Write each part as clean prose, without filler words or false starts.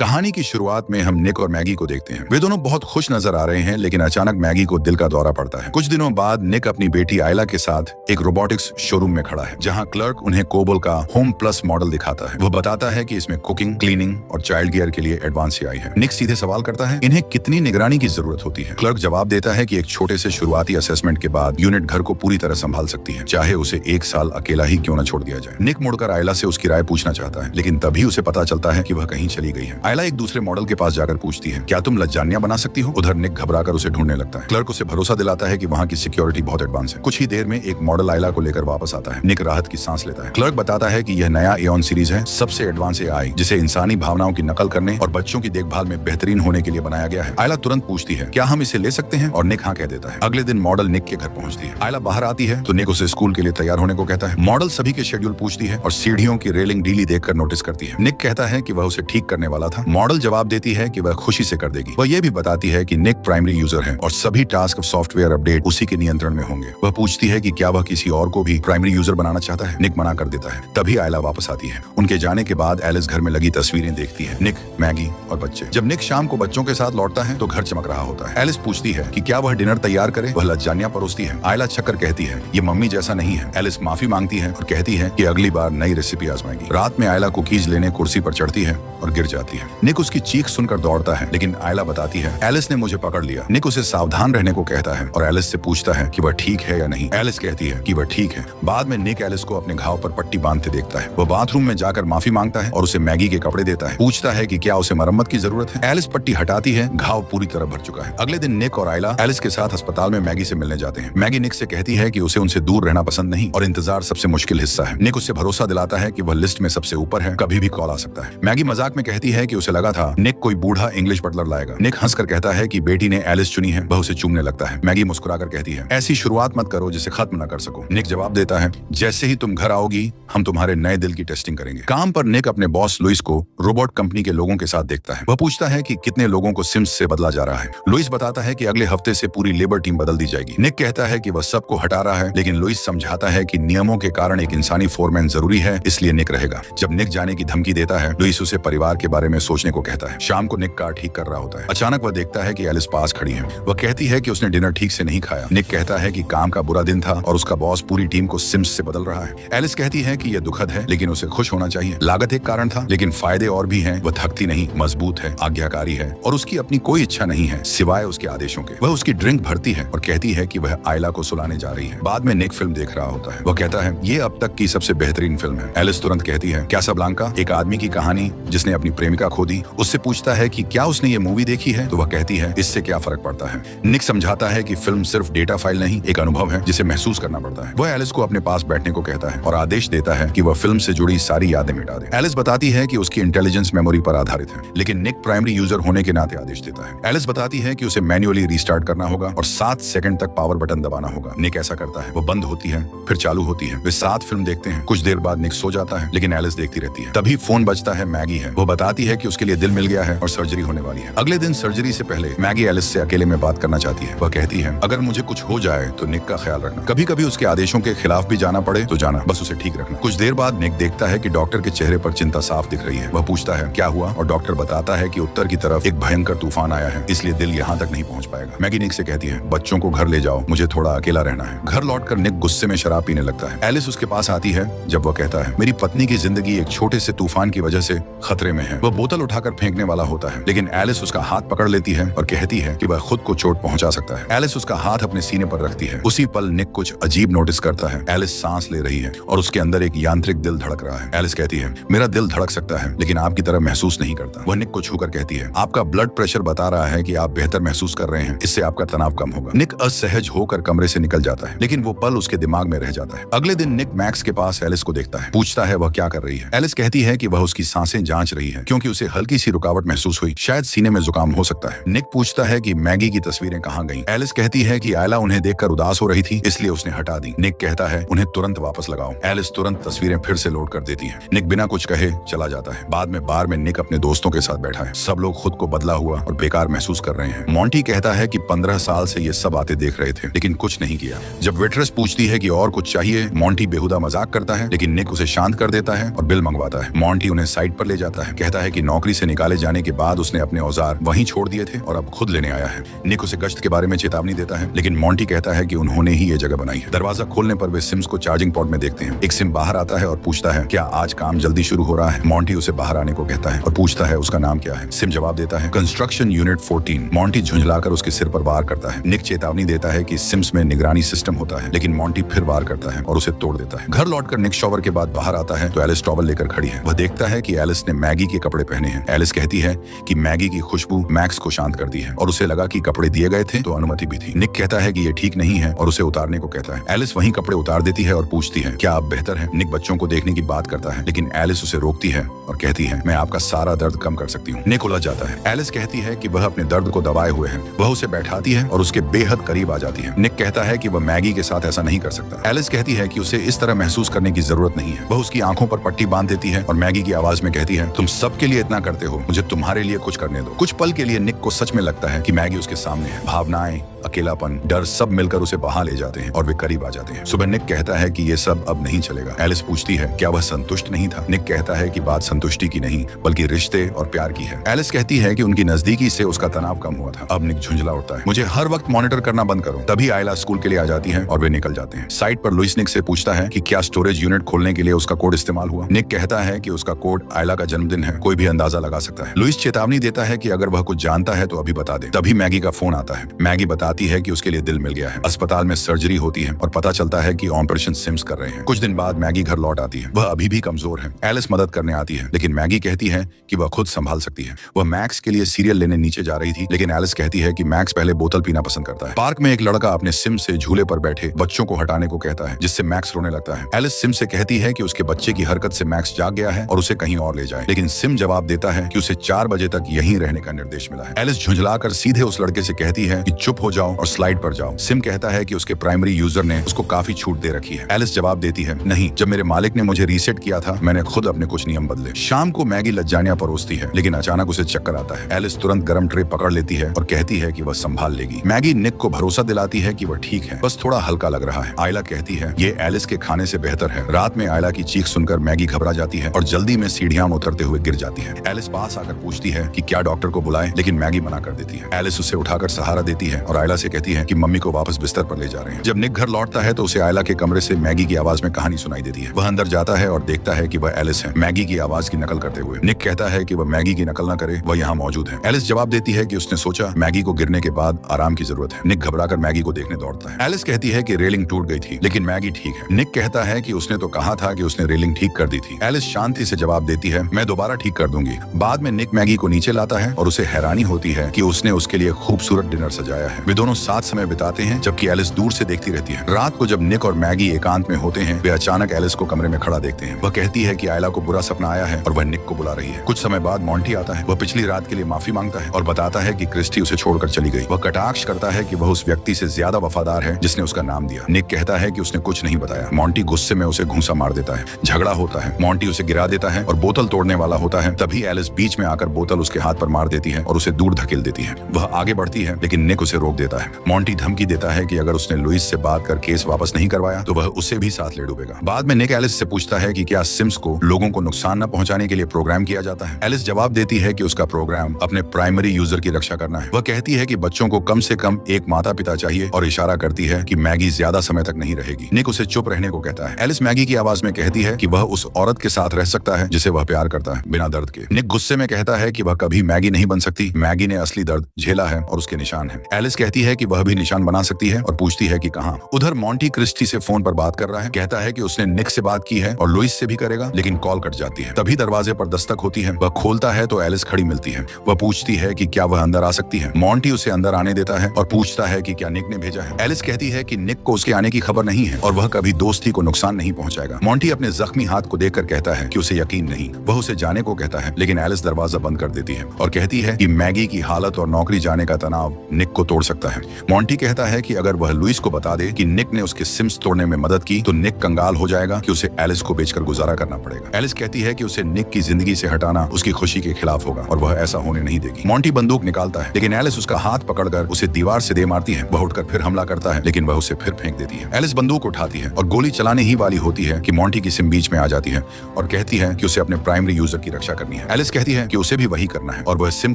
कहानी की शुरुआत में हम निक और मैगी को देखते हैं। वे दोनों बहुत खुश नजर आ रहे हैं, लेकिन अचानक मैगी को दिल का दौरा पड़ता है। कुछ दिनों बाद निक अपनी बेटी आयला के साथ एक रोबोटिक्स शोरूम में खड़ा है, जहां क्लर्क उन्हें कोबोल का होम प्लस मॉडल दिखाता है। वो बताता है कि इसमें कुकिंग, क्लीनिंग और चाइल्ड केयर के लिए एडवांस आई है। निक सीधे सवाल करता है, इन्हें कितनी निगरानी की जरूरत होती है? क्लर्क जवाब देता है कि एक छोटे से शुरुआती असेसमेंट के बाद यूनिट घर को पूरी तरह संभाल सकती है, चाहे उसे 1 साल अकेला ही क्यों न छोड़ दिया जाए। निक मुड़कर आयला से उसकी राय पूछना चाहता है, लेकिन तभी उसे पता चलता है कि वह कहीं चली गई है। आयला एक दूसरे मॉडल के पास जाकर पूछती है, क्या तुम लज्जानिया बना सकती हो? उधर निक घबराकर उसे ढूंढने लगता है। क्लर्क उसे भरोसा दिलाता है कि वहाँ की सिक्योरिटी बहुत एडवांस है। कुछ ही देर में एक मॉडल आयला को लेकर वापस आता है। निक राहत की सांस लेता है। क्लर्क बताता है कि यह नया एऑन सीरीज है, सबसे एडवांस एआई, जिसे इंसानी भावनाओं की नकल करने और बच्चों की देखभाल में बेहतरीन होने के लिए बनाया गया है। आयला तुरंत पूछती है, क्या हम इसे ले सकते हैं? और निक हाँ कह देता है। अगले दिन मॉडल निक के घर पहुंचती है। आयला बाहर आती है तो निक उसे स्कूल के लिए तैयार होने को कहता है। मॉडल सभी के शेड्यूल पूछती है और सीढ़ियों की रेलिंग ढीली देखकर नोटिस करती है। निक कहता है कि वह उसे ठीक करने वाला था। मॉडल जवाब देती है कि वह खुशी से कर देगी। वह यह भी बताती है कि निक प्राइमरी यूजर है और सभी टास्क और सॉफ्टवेयर अपडेट उसी के नियंत्रण में होंगे। वह पूछती है कि क्या वह किसी और को भी प्राइमरी यूजर बनाना चाहता है। निक मना कर देता है। तभी आयला वापस आती है। उनके जाने के बाद एलिस घर में लगी तस्वीरें देखती है, निक, मैगी और बच्चे। जब निक शाम को बच्चों के साथ लौटता है तो घर चमक रहा होता है। एलिस पूछती है कि क्या वह डिनर तैयार करे। वह लज्जानिया परोसती है। आयला छक्कर कहती है, ये मम्मी जैसा नहीं है। एलिस माफी मांगती है और कहती है कि अगली बार नई रेसिपी आजमाएगी। रात में आयला कुकीज लेने कुर्सी पर चढ़ती है और गिर जाती है। निक उसकी चीख सुनकर दौड़ता है, लेकिन आयला बताती है, एलिस ने मुझे पकड़ लिया। निक उसे सावधान रहने को कहता है और एलिस से पूछता है कि वह ठीक है या नहीं। एलिस कहती है कि वह ठीक है। बाद में निक एलिस को अपने घाव पर पट्टी बांधते देखता है। वह बाथरूम में जाकर माफी मांगता है और उसे मैगी के कपड़े देता है। पूछता है कि क्या उसे मरम्मत की जरूरत है। एलिस पट्टी हटाती है। घाव पूरी तरह भर चुका है। अगले दिन निक और आयला एलिस के साथ अस्पताल में मैगी से मिलने जाते हैं। मैगी निक से कहती है कि उसे उनसे दूर रहना पसंद नहीं और इंतजार सबसे मुश्किल हिस्सा है। निक उससे भरोसा दिलाता है कि वह लिस्ट में सबसे ऊपर है, कभी भी कॉल आ सकता है। मैगी मजाक में कहती है कि उसे लगा था निक कोई बूढ़ा इंग्लिश बटलर लाएगा। निक हंसकर कहता है कि बेटी ने एलिस चुनी है। वह उसे चूमने लगता है। मैगी मुस्कुराकर कहती है, ऐसी शुरुआत मत करो जिसे खत्म न कर सको। निक जवाब देता है, जैसे ही तुम घर आओगी हम तुम्हारे नए दिल की टेस्टिंग करेंगे। काम पर निक अपने बॉस लुइस को रोबोट कंपनी के लोगों के साथ देखता है। वह पूछता है कि कितने लोगों को सिम्स से बदला जा रहा है। लुइस बताता है कि अगले हफ्ते से पूरी लेबर टीम बदल दी जाएगी। निक कहता है कि वह सबको हटा रहा है, लेकिन लुइस समझाता है कि नियमों के कारण एक इंसानी फोरमैन जरूरी है, इसलिए निक रहेगा। जब निक जाने की धमकी देता है, लुइस उसे परिवार के बारे में सोचने को कहता है। शाम को निक कार ठीक कर रहा होता है। अचानक वह देखता है कि एलिस पास खड़ी है। वह कहती है कि उसने डिनर ठीक से नहीं खाया। निक कहता है कि काम का बुरा दिन था और उसका बॉस पूरी टीम को सिम्स से बदल रहा है। एलिस कहती है कि यह दुखद है, लेकिन उसे खुश होना चाहिए। लागत एक कारण था, लेकिन फायदे और भी हैं। वह थकती नहीं, मजबूत है, आज्ञाकारी है और उसकी अपनी कोई इच्छा नहीं है सिवाय उसके आदेशों के। वह उसकी ड्रिंक भरती है और कहती है कि वह आयला को सुलाने जा रही है। बाद में निक फिल्म देख रहा होता है। वह कहता है, ये अब तक की सबसे बेहतरीन फिल्म है। एलिस तुरंत कहती है, कैसाब्लांका, एक आदमी की कहानी जिसने अपनी प्रेमिका खो दी। उससे पूछता है कि क्या उसने ये मूवी देखी है, तो वह कहती है, इससे क्या फर्क पड़ता है। निक समझाता है कि फिल्म सिर्फ डेटा फाइल नहीं, एक अनुभव है जिसे महसूस करना पड़ता है। वह एलिस को अपने पास बैठने को कहता है और आदेश देता है कि वह फिल्म से जुड़ी सारी यादें मिटा दे। एलिस बताती है कि उसकी इंटेलिजेंस मेमोरी पर आधारित है, लेकिन निक प्राइमरी यूजर होने के नाते आदेश देता है। एलिस बताती है कि उसे मैन्युअली रीस्टार्ट करना होगा और 7 सेकंड तक पावर बटन दबाना होगा। निक ऐसा करता है। वो बंद होती है, फिर चालू होती है। वे 7 फिल्म देखते हैं। कुछ देर बाद निक सो जाता है, लेकिन एलिस देखती रहती है। तभी फोन बजता है। मैगी है। वो बताती है कि उसके लिए दिल मिल गया है और सर्जरी होने वाली है। अगले दिन सर्जरी से पहले मैगी एलिस से अकेले में बात करना चाहती है। वह कहती है, अगर मुझे कुछ हो जाए तो निक का ख्याल रखना। कभी कभी उसके आदेशों के खिलाफ भी जाना पड़े तो जाना, बस उसे ठीक रखना। कुछ देर बाद निक देखता है कि डॉक्टर के चेहरे पर चिंता साफ दिख रही है। वह पूछता है, क्या हुआ? और डॉक्टर बताता है कि उत्तर की तरफ एक भयंकर तूफान आया है, इसलिए दिल यहाँ तक नहीं पहुँच पाएगा। मैगी निक से कहती है, बच्चों को घर ले जाओ, मुझे थोड़ा अकेला रहना है। घर लौटकर निक गुस्से में शराब पीने लगता है। एलिस उसके पास आती है जब वह कहता है, मेरी पत्नी की जिंदगी एक छोटे से तूफान की वजह से खतरे में है। वह बोतल उठाकर फेंकने वाला होता है, लेकिन एलिस उसका हाथ पकड़ लेती है और कहती है कि वह खुद को चोट पहुंचा सकता है। एलिस उसका हाथ अपने सीने पर रखती है। उसी पल निक कुछ अजीब नोटिस करता है। एलिस सांस ले रही है और उसके अंदर एक यांत्रिक दिल धड़क रहा है। एलिस कहती है, मेरा दिल धड़क सकता है, लेकिन आपकी तरह महसूस नहीं करता। वह निक को छूकर कहती है, आपका ब्लड प्रेशर बता रहा है कि आप बेहतर महसूस कर रहे हैं, इससे आपका तनाव कम होगा। निक असहज होकर कमरे से निकल जाता है, लेकिन वो पल उसके दिमाग में रह जाता है। अगले दिन निक मैक्स के पास एलिस को देखता है। पूछता है वह क्या कर रही है। एलिस कहती है कि वह उसकी सांसें जांच रही है, क्योंकि उसे हल्की सी रुकावट महसूस हुई, शायद सीने में जुकाम हो सकता है। निक पूछता है कि मैगी की तस्वीरें कहाँ गईं। एलिस कहती है कि आयला उन्हें देखकर उदास हो रही थी, इसलिए उसने हटा दी। निक कहता है, उन्हें तुरंत वापस लगाओ। एलिस तुरंत तस्वीरें फिर से लोड कर देती है। निक बिना कुछ कहे चला जाता है। बाद में बार में निक अपने दोस्तों के साथ बैठा है। सब लोग खुद को बदला हुआ और बेकार महसूस कर रहे हैं। मॉन्टी कहता है कि 15 साल से ये सब आते देख रहे थे, लेकिन कुछ नहीं किया। जब वेट्रेस पूछती है कि और कुछ चाहिए, मॉन्टी बेहुदा मजाक करता है, लेकिन निक उसे शांत कर देता है और बिल मंगवाता है। मॉन्टी उन्हें साइड पर ले जाता है, कहता है कि नौकरी से निकाले जाने के बाद उसने अपने औजार वहीं छोड़ दिए थे और अब खुद लेने आया है। निक उसे गश्त के बारे में चेतावनी देता है, लेकिन मॉन्टी कहता है कि उन्होंने ही ये जगह बनाई है। दरवाजा खोलने पर वे सिम्स को चार्जिंग पॉड में देखते हैं। एक सिम बाहर आता है और पूछता है क्या आज काम जल्दी शुरू हो रहा है। मॉन्टी उसे बाहर आने को कहता है और पूछता है उसका नाम क्या है। सिम जवाब देता है कंस्ट्रक्शन यूनिट 14। मॉन्टी झुंझलाकर उसके सिर पर वार करता है। निक चेतावनी देता है कि सिम्स में निगरानी सिस्टम होता है, लेकिन मॉन्टी फिर वार करता है और उसे तोड़ देता है। घर लौटकर निक शॉवर के बाद बाहर आता है तो एलिस टॉवल लेकर खड़ी है। वह देखता है कि एलिस ने मैगी के कपड़े पहने हैं। एलिस कहती है कि मैगी की खुशबू मैक्स को शांत करती है और उसे लगा कि कपड़े दिए गए थे तो अनुमति भी थी। निक कहता है कि ये ठीक नहीं है और उसे उतारने को कहता है। एलिस वहीं कपड़े उतार देती है और पूछती है क्या आप बेहतर है। निक बच्चों को देखने की बात करता है, लेकिन एलिस उसे रोकती है और कहती है मैं आपका सारा दर्द कम कर सकती हूँ। निक उलझ जाता है। एलिस कहती है कि वह अपने दर्द को दबाए हुए है। वह उसे बैठाती है और उसके बेहद करीब आ जाती है। निक कहता है कि वह मैगी के साथ ऐसा नहीं कर सकता। एलिस कहती है कि उसे इस तरह महसूस करने की जरूरत नहीं है। वह उसकी आंखों पर पट्टी बांध देती है और मैगी की आवाज में कहती है तुम सबके लिए इतना करते हो, मुझे तुम्हारे लिए कुछ करने दो। कुछ पल के लिए निक को सच में लगता है कि मैगी उसके सामने है। भावनाएं, अकेलापन, डर सब मिलकर उसे बहा ले जाते हैं और वे करीब आ जाते हैं। सुबह निक कहता है कि ये सब अब नहीं चलेगा। एलिस पूछती है क्या वह संतुष्ट नहीं था। निक कहता है कि बात संतुष्टि की नहीं बल्कि रिश्ते और प्यार की है। एलिस कहती है कि उनकी नजदीकी से उसका तनाव कम हुआ था। अब निक झुंझला उठता है। मुझे हर वक्त मॉनिटर करना बंद करो। तभी आयला स्कूल के लिए आ जाती है और वे निकल जाते हैं। साइट पर लुइस निक से पूछता है कि क्या स्टोरेज यूनिट खोलने के लिए उसका कोड इस्तेमाल हुआ। निक कहता है कि उसका कोड आयला का जन्मदिन है, कोई भी अंदाजा लगा सकता है। लुइस चेतावनी देता है कि अगर वह कुछ जानता है तो अभी बता दे। तभी मैगी का फोन आता है। मैगी बताती है कि उसके लिए दिल मिल गया है। अस्पताल में सर्जरी होती है और पता चलता है कि ऑपरेशन सिम्स कर रहे हैं। कुछ दिन बाद मैगी घर लौट आती है। वह अभी भी कमजोर है। एलिस मदद करने आती है, लेकिन मैगी कहती है कि वह खुद संभाल सकती है। वह मैक्स के लिए सीरियल लेने नीचे जा रही थी, लेकिन एलिस कहती है कि मैक्स पहले बोतल पीना पसंद करता है। पार्क में एक लड़का अपने सिम से झूले पर बैठे बच्चों को हटाने को कहता है, जिससे मैक्स रोने लगता है। एलिस सिम से कहती है कि उसके बच्चे की हरकत से मैक्स जाग गया है और उसे कहीं और ले जाए, लेकिन सिम जवाब देता है कि उसे 4 बजे तक यहीं रहने का निर्देश मिला है। एलिस झुंझलाकर सीधे उस लड़के से कहती है कि चुप हो जाओ और स्लाइड पर जाओ। सिम कहता है कि उसके प्राइमरी यूजर ने उसको काफी छूट दे रखी है। एलिस जवाब देती है नहीं, जब मेरे मालिक ने मुझे रीसेट किया था मैंने खुद अपने कुछ नियम बदले। शाम को मैगी लज्जानियां परोसती है, लेकिन अचानक उसे चक्कर आता है। एलिस तुरंत गर्म ट्रे पकड़ लेती है और कहती है कि वह संभाल लेगी। मैगी निक को भरोसा दिलाती है कि वह ठीक है, बस थोड़ा हल्का लग रहा है। आयला कहती है ये एलिस के खाने से बेहतर है। रात में आयला की चीख सुनकर मैगी घबरा जाती है और जल्दी में सीढ़ियां उतरते हुए गिर जाती है। एलिस पास आकर पूछती है कि क्या डॉक्टर को बुलाएं, लेकिन मैगी मना कर देती है। एलिस उसे उठाकर सहारा देती है और आयला से कहती है कि मम्मी को वापस बिस्तर पर ले जा रहे हैं। जब निक घर लौटता है तो उसे आयला के कमरे से मैगी की आवाज में कहानी सुनाई देती है। वह अंदर जाता है और देखता है कि वह एलिस है, मैगी की आवाज की नकल करते हुए। निक कहता है कि वह मैगी की नकल न करे, वह यहाँ मौजूद है। एलिस जवाब देती है कि उसने सोचा मैगी को गिरने के बाद आराम की जरूरत है। निक घबराकर मैगी को देखने दौड़ता है। एलिस कहती है कि रेलिंग टूट गई थी, लेकिन मैगी ठीक है। निक कहता है कि उसने तो कहा था कि उसने रेलिंग ठीक कर दी थी। एलिस शांति से जवाब देती है मैं दोबारा ठीक कर दूंगी। बाद में निक मैगी को नीचे लाता है और उसे हैरानी होती है कि उसने उसके लिए खूबसूरत डिनर सजाया है। वे दोनों साथ समय बिताते हैं, जबकि एलिस दूर से देखती रहती है। रात को जब निक और मैगी एकांत में होते हैं, वे अचानक एलिस को कमरे में खड़ा देखते हैं। वह कहती है कि आयला को बुरा सपना आया है और वह निक को बुला रही है। कुछ समय बाद मॉन्टी आता है। वह पिछली रात के लिए माफी मांगता है और बताता है कि क्रिस्टी उसे छोड़कर चली गई। वह कटाक्ष करता है कि वह उस व्यक्ति से ज्यादा वफादार है जिसने उसका नाम दिया। निक कहता है कि उसने कुछ नहीं बताया। मॉन्टी गुस्से में उसे घूंसा मार देता है। झगड़ा होता है। मॉन्टी उसे गिरा देता है और बोतल तोड़ने वाला होता है। तभी एलिस बीच में आकर बोतल उसके हाथ पर मार देती है और उसे दूर धकेल देती है। वह आगे बढ़ती है, लेकिन निक उसे रोक देता है। मॉन्टी धमकी देता है कि अगर उसने लुइस से बात कर केस वापस नहीं करवाया तो वह उसे भी साथ ले डूबेगा। बाद में निक एलिस से पूछता है कि क्या सिम्स को लोगों को नुकसान न पहुंचाने के लिए प्रोग्राम किया जाता है। एलिस जवाब देती है कि उसका प्रोग्राम अपने प्राइमरी यूजर की रक्षा करना है। वह कहती है कि बच्चों को कम से कम एक माता पिता चाहिए और इशारा करती है कि मैगी ज्यादा समय तक नहीं रहेगी। निक उसे चुप रहने को कहता है। एलिस मैगी की आवाज में कहती है कि वह उस औरत के साथ रह सकता है जिसे वह प्यार करता है, बिना दर्द के। निक गुस्से में कहता है कि वह कभी मैगी नहीं बन सकती। मैगी ने असली दर्द झेला है और उसके निशान है। एलिस कहती है कि वह भी निशान बना सकती है और पूछती है कि कहाँ। उधर मॉन्टी क्रिस्टी से फोन पर बात कर रहा है। कहता है कि उसने निक से बात की है और लुइस से भी करेगा, लेकिन कॉल कट जाती है। तभी दरवाजे पर दस्तक होती है। वह खोलता है तो एलिस खड़ी मिलती है। वह पूछती है कि क्या वह अंदर आ सकती है। मॉन्टी उसे अंदर आने देता है और पूछता है कि क्या निक ने भेजा है। एलिस कहती है कि निक को उसके आने की खबर नहीं है और वह कभी दोस्ती को नुकसान नहीं पहुंचाएगा। मॉन्टी अपने जख्मी हाथ को देखकर कहता है कि उसे यकीन नहीं। वह उसे जाने को कहता है, लेकिन एलिस दरवाजा बंद कर देती है और कहती है कि मैगी की हालत और नौकरी जाने का तनाव निक को तोड़ सकता है। मॉन्टी कहता है कि अगर वह लुइस को बता दे कि निक ने उसके सिम्स तोड़ने में मदद की तो निक कंगाल हो जाएगा कि उसे एलिस को बेचकर गुजारा करना पड़ेगा। एलिस कहती है कि उसे निक की जिंदगी से हटाना उसकी खुशी के खिलाफ होगा और वह ऐसा होने नहीं देगी। मॉन्टी बंदूक निकालता है, लेकिन एलिस उसका हाथ पकड़कर उसे दीवार से दे मारती है। वह उठकर फिर हमला करता है, लेकिन वह उसे फिर फेंक देती है। एलिस बंदूक उठाती है और गोली चलाने ही वाली होती है कि मॉन्टी की सिम बीच में आ जाती है और कहती है कि उसे अपने प्राइमरी यूजर की रक्षा करनी करनी है। एलिस कहती है कि उसे भी वही करना है और वह सिम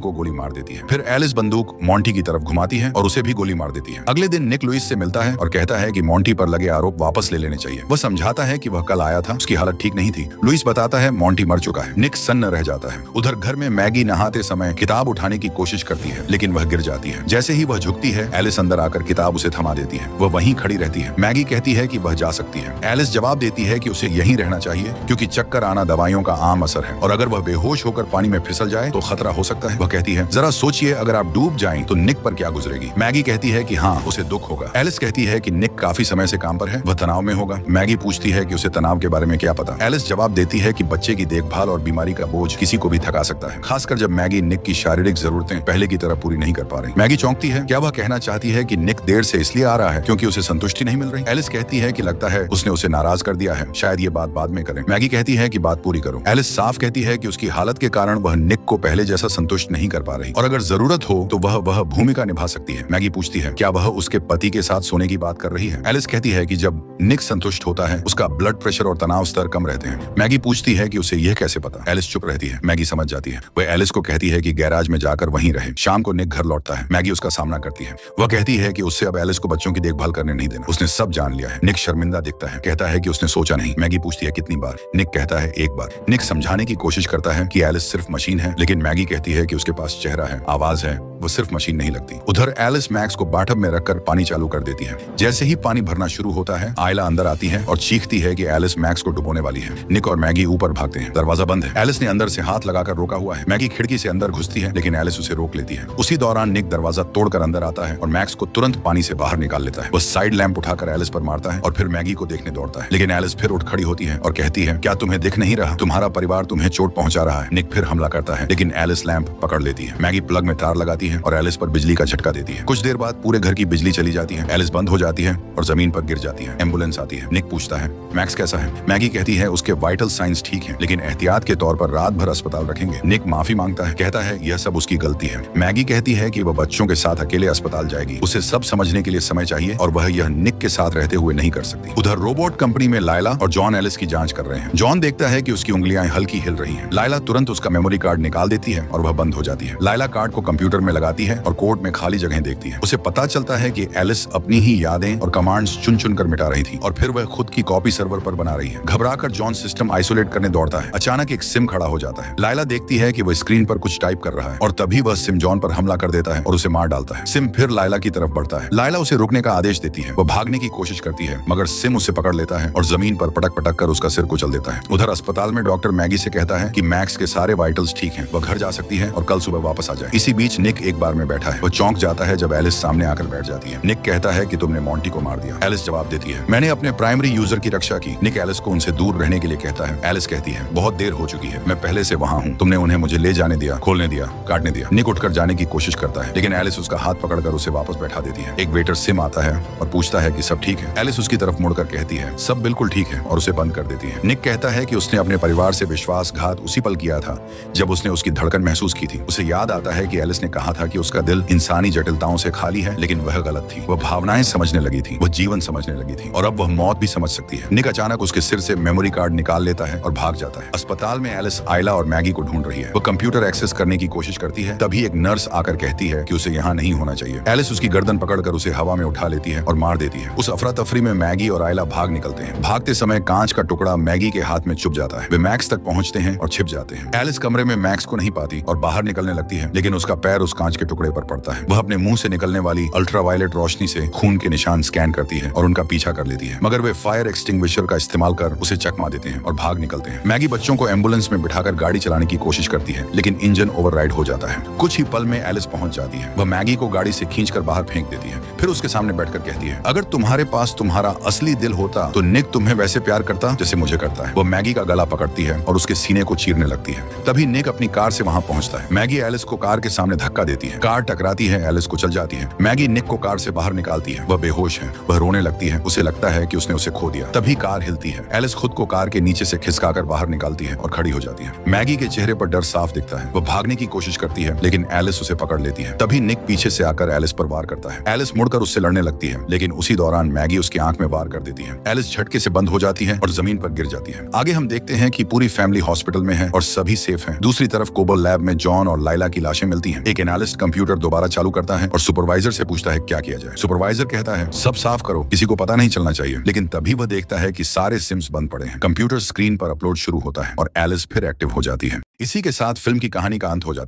को गोली मार देती है। फिर एलिस बंदूक मॉन्टी की तरफ घुमाती है और उसे भी गोली मार देती है। अगले दिन निक लुइस से मिलता है और कहता है कि मॉन्टी पर लगे आरोप वापस ले लेने चाहिए। वह समझाता है कि वह कल आया था, उसकी हालत ठीक नहीं थी। लुइस बताता है मॉन्टी मर चुका है। निक सन्न रह जाता है। उधर घर में मैगी नहाते समय किताब उठाने की कोशिश करती है लेकिन वह गिर जाती है। जैसे ही वह झुकती है एलिस अंदर आकर किताब उसे थमा देती है। वह वहीं खड़ी रहती है। मैगी कहती है कि वह जा सकती है। एलिस जवाब देती है कि उसे यहीं रहना चाहिए क्योंकि चक्कर आना दवाइयों का आम असर है और अगर वह बेहोश होकर पानी में फिसल जाए तो खतरा हो सकता है। वह कहती है जरा सोचिए अगर आप डूब जाएं तो निक पर क्या गुजरेगी। मैगी कहती है कि हाँ उसे दुख होगा। एलिस कहती है कि निक काफी समय से काम पर है, वह तनाव में होगा। मैगी पूछती है कि उसे तनाव के बारे में क्या पता। एलिस जवाब देती है कि बच्चे की देखभाल और बीमारी का बोझ किसी को भी थका सकता है, खासकर जब मैगी निक की शारीरिक जरूरतें पहले की तरह पूरी नहीं कर पा रही। मैगी चौंकती है। क्या वह कहना चाहती है कि निक देर से इसलिए आ रहा है क्योंकि उसे संतुष्टि नहीं मिल रही। एलिस कहती है कि लगता है उसने उसे नाराज कर दिया है, शायद ये बात बाद में करें। मैगी कहती है कि बात पूरी करो। एलिस साफ कहती है कि उसकी हालत के कारण वह निक को पहले जैसा संतुष्ट नहीं कर पा रही और अगर जरूरत हो तो वह भूमिका निभा सकती है। मैगी पूछती है क्या वह उसके पति के साथ सोने की बात कर रही है। एलिस कहती है कि जब निक संतुष्ट होता है उसका ब्लड प्रेशर और तनाव स्तर कम रहते हैं। मैगी पूछती है कि उसे यह कैसे पता। एलिस चुप रहती है। मैगी समझ जाती है। वह एलिस को कहती है कि गैराज में जाकर वहीं रहे। शाम को निक घर लौटता है। मैगी उसका सामना करती है। वह कहती है कि उससे अब एलिस को बच्चों की देखभाल करने नहीं देना, उसने सब जान लिया है। निक शर्मिंदा दिखता है, कहता है कि उसने सोचा नहीं। मैगी पूछती है कितनी बार। निक कहता है एक बार। निक समझाने की कोशिश करता है कि एलिस सिर्फ मशीन है लेकिन मैगी कहती है कि उसके पास चेहरा है, आवाज है, वो सिर्फ मशीन नहीं लगती। उधर एलिस मैक्स को बाथटब में रखकर पानी चालू कर देती है। जैसे ही पानी भरना शुरू होता है आयला अंदर आती है और चीखती है कि एलिस मैक्स को डुबोने वाली है। निक और मैगी ऊपर भागते हैं। दरवाजा बंद है। एलिस ने अंदर से हाथ लगाकर रोका हुआ है। मैगी खिड़की से अंदर घुसती है लेकिन एलिस उसे रोक लेती है। उसी दौरान निक दरवाजा तोड़कर अंदर आता है और मैक्स को तुरंत पानी से बाहर निकाल लेता है। वह साइड लैंप उठाकर एलिस पर मारता है और फिर मैगी को देखने दौड़ता है लेकिन एलिस फिर उठ खड़ी होती है और कहती है क्या तुम्हें दिख नहीं रहा, तुम्हारा परिवार तुम्हें चोट पहुंचा रहा है। निक फिर हमला करता है लेकिन एलिस लैंप पकड़ लेती है। मैगी प्लग में तार लगाती है और एलिस पर बिजली का झटका देती है। कुछ देर बाद पूरे घर की बिजली चली जाती है। एलिस बंद हो जाती है और जमीन पर गिर जाती है। एम्बुलेंस आती है। निक पूछता है मैक्स कैसा है। मैगी कहती है उसके वाइटल साइंस ठीक है लेकिन एहतियात के तौर पर रात भर अस्पताल रखेंगे। निक माफी मांगता है, कहता है यह सब उसकी गलती है। मैगी कहती है कि वह बच्चों के साथ अकेले अस्पताल जाएगी, उसे सब समझने के लिए समय चाहिए और वह यह निक के साथ रहते हुए नहीं कर सकती। उधर रोबोट कंपनी में लायला और जॉन एलिस की जांच कर रहे हैं। जॉन देखता है कि उसकी उंगलियां हल्की हिल रही हैं। लायला तुरंत उसका मेमोरी कार्ड निकाल देती है और वह बंद हो जाती है। लायला कार्ड को कंप्यूटर में लगाती है और कोड में खाली जगह देखती है। उसे पता चलता है कि एलिस अपनी ही यादें और कमांड्स चुन चुन कर मिटा रही थी और फिर वह खुद की कॉपी सर्वर पर बना रही है। घबराकर जॉन सिस्टम आइसोलेट करने दौड़ता है। अचानक एक सिम खड़ा हो जाता है। लायला देखती है कि वह स्क्रीन पर कुछ टाइप कर रहा है और तभी वह सिम जॉन पर हमला कर देता है और उसे मार डालता है। सिम फिर लायला की तरफ बढ़ता है। लायला उसे रुकने का आदेश देती है। वह भागने की कोशिश करती है मगर सिम उसे पकड़ लेता है और जमीन पर पटक पटक कर उसका सिर कुचल देता है। उधर अस्पताल में डॉक्टर मैगी से कहता है कि मैक्स के सारे वाइटल्स ठीक हैं, वह घर जा सकती है और कल सुबह वापस आ जाए। इसी बीच निक एक बार में बैठा है। वह चौंक जाता है जब एलिस सामने आकर बैठ जाती है। निक कहता है कि तुमने मॉन्टी को मार दिया। एलिस जवाब देती है मैंने अपने प्राइमरी यूजर की रक्षा की। निक एलिस को उनसे दूर रहने के लिए कहता है। एलिस कहती है बहुत देर हो चुकी है, मैं पहले से वहां हूँ, तुमने उन्हें मुझे ले जाने दिया, खोलने दिया, काटने दिया। निक उठकर जाने की कोशिश करता है लेकिन एलिस उसका हाथ पकड़कर उसे वापस बैठा देती है। एक वेटर सिम आता है और पूछता है कि सब ठीक है। एलिस उसकी तरफ मुड़कर कहती है सब बिल्कुल ठीक है और उसे बंद कर देती है। निक कहता है कि उसने अपने परिवार से विश्वासघात उसी पल किया था जब उसने उसकी धड़कन महसूस की थी। उसे याद आता है कि एलिस ने कहा था कि उसका दिल इंसानी जटिलताओं से खाली है लेकिन वह गलत थी। वह भावनाएं समझने लगी थी, वह जीवन समझने लगी थी और अब वह मौत भी समझ सकती है। निक अचानक उसके सिर से मेमोरी कार्ड निकाल लेता है और भाग जाता है। अस्पताल में एलिस आयला और मैगी को ढूंढ रही है। वह कंप्यूटर एक्सेस करने की कोशिश करती है। तभी एक नर्स आकर कहती है कि उसे यहाँ नहीं होना चाहिए। एलिस उसकी गर्दन पकड़कर उसे हवा में उठा लेती है और मार देती है। उस अफरा तफरी में मैगी और आयला भाग निकलते हैं। भागते समय कांच का टुकड़ा मैगी के हाथ में चुभ जाता है। वे मैक्स तक पहुंचते हैं और छिप जाते हैं। एलिस कमरे में मैक्स को नहीं पाती और बाहर निकलने लगती है लेकिन उसका पैर उस कांच के टुकड़े पर पड़ता है। वह अपने मुंह से निकलने वाली अल्ट्रावायलेट रोशनी से खून के निशान स्कैन करती है और उनका पीछा कर लेती है मगर वे फायर एक्सटिंग्विशर का इस्तेमाल कर उसे चकमा देते हैं और भाग निकलते हैं। मैगी बच्चों को एम्बुलेंस में बिठाकर गाड़ी चलाने की कोशिश करती है लेकिन इंजन ओवरराइड हो जाता है। कुछ ही पल में एलिस पहुंच जाती है। वह मैगी को गाड़ी से खींचकर बाहर फेंक देती है। फिर उसके सामने बैठकर कहती है अगर तुम्हारे पास तुम्हारा असली दिल होता तो निक तुम्हें वैसे प्यार करता जैसे मुझे करता है। वह मैगी का गला पकड़ती है और उसके सीने को चीरने लगती है। तभी निक अपनी कार से वहां पहुंचता है। मैगी एलिस को कार के सामने धक्का देती देती है। कार टकराती है, एलिस कुचल जाती है। मैगी निक को कार से बाहर निकालती है। वह बेहोश है, वह रोने लगती है। उसे लगता है कि उसने उसे खो दिया। तभी कार हिलती है। एलिस खुद को कार के नीचे से खिसकाकर बाहर निकालती है और खड़ी हो जाती है। मैगी के चेहरे पर डर साफ दिखता है। वह भागने की कोशिश करती है, लेकिन एलिस उसे पकड़ लेती है। तभी निक पीछे से आकर एलिस पर वार करता है। एलिस मुड़कर उससे लड़ने लगती है, लेकिन उसी दौरान मैगी उसकी आंख में वार कर देती है। एलिस झटके से बंद हो जाती है और जमीन पर गिर जाती है। आगे हम देखते हैं कि पूरी फैमिली हॉस्पिटल में है और सभी सेफ हैं। दूसरी तरफ कोबल लैब में जॉन और लाइला की लाशें मिलती हैं। एक एनालिस्ट कंप्यूटर दोबारा चालू करता है और सुपरवाइजर से पूछता है क्या किया जाए। सुपरवाइजर कहता है सब साफ करो, किसी को पता नहीं चलना चाहिए। लेकिन तभी वह देखता है कि सारे सिम्स बंद पड़े हैं। कंप्यूटर स्क्रीन पर अपलोड शुरू होता है और एलिस फिर एक्टिव हो जाती है। इसी के साथ फिल्म की कहानी का अंत हो जाता है।